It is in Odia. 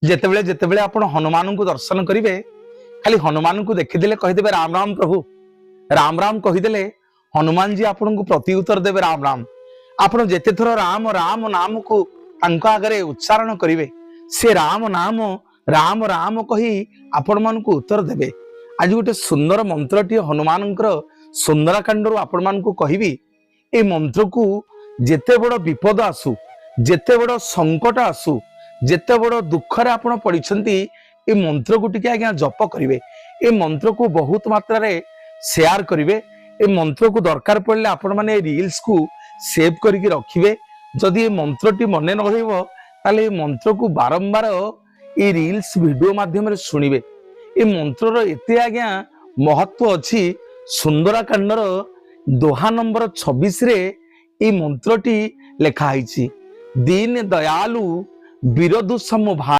ଯେତେବେଳେ ଯେତେବେଳେ ଆପଣ ହନୁମାନଙ୍କୁ ଦର୍ଶନ କରିବେ ଖାଲି ହନୁମାନଙ୍କୁ ଦେଖିଦେଲେ କହିଦେବେ ରାମ ରାମ ପ୍ରଭୁ, ରାମ ରାମ କହିଦେଲେ ହନୁମାନ जी ଆପଣଙ୍କୁ ପ୍ରତି ଉତ୍ତର ଦେବେ ରାମ ରାମ। ଆପଣ ଯେତେ ଥର ରାମ ରାମ ନାମକୁ ତାଙ୍କ ଆଗରେ ଉଚ୍ଚାରଣ କରିବେ ସେ ରାମ ନାମ ରାମ ରାମ କହି ଆପଣ ମାନଙ୍କୁ ଉତ୍ତର ଦେବେ। ଆଜି ଗୋଟେ ସୁନ୍ଦର ମନ୍ତ୍ରଟିଏ ହନୁମାନଙ୍କର ସୁନ୍ଦରାକାଣ୍ଡରୁ ଆପଣ ମାନଙ୍କୁ କହିବି। ଏ ମନ୍ତ୍ରକୁ ଯେତେ ବଡ଼ ବିପଦ ଆସୁ, ଯେତେ ବଡ଼ ସଙ୍କଟ ଆସୁ, ଯେତେ ବଡ଼ ଦୁଃଖରେ ଆପଣ ପଡ଼ିଛନ୍ତି ଏ ମନ୍ତ୍ରକୁ ଟିକେ ଆଜ୍ଞା ଜପ କରିବେ। ଏ ମନ୍ତ୍ରକୁ ବହୁତ ମାତ୍ରାରେ ସେୟାର କରିବେ। ଏ ମନ୍ତ୍ରକୁ ଦରକାର ପଡ଼ିଲେ ଆପଣ ମାନେ ରିଲ୍ସକୁ ସେଭ୍ କରିକି ରଖିବେ। ଯଦି ଏ ମନ୍ତ୍ରଟି ମନେ ନ ରହିବ ତାହେଲେ ଏ ମନ୍ତ୍ରକୁ ବାରମ୍ବାର ଏ ରିଲ୍ସ ଭିଡିଓ ମାଧ୍ୟମରେ ଶୁଣିବେ। ଏ ମନ୍ତ୍ରର ଏତେ ଆଜ୍ଞା ମହତ୍ଵ ଅଛି। ସୁନ୍ଦରାକାଣ୍ଡର ଦୋହା ନମ୍ବର 26 ରେ এই মন্ত্রটি লেখা হয়েছে। দীন দয়ালু বিরদু সমভাই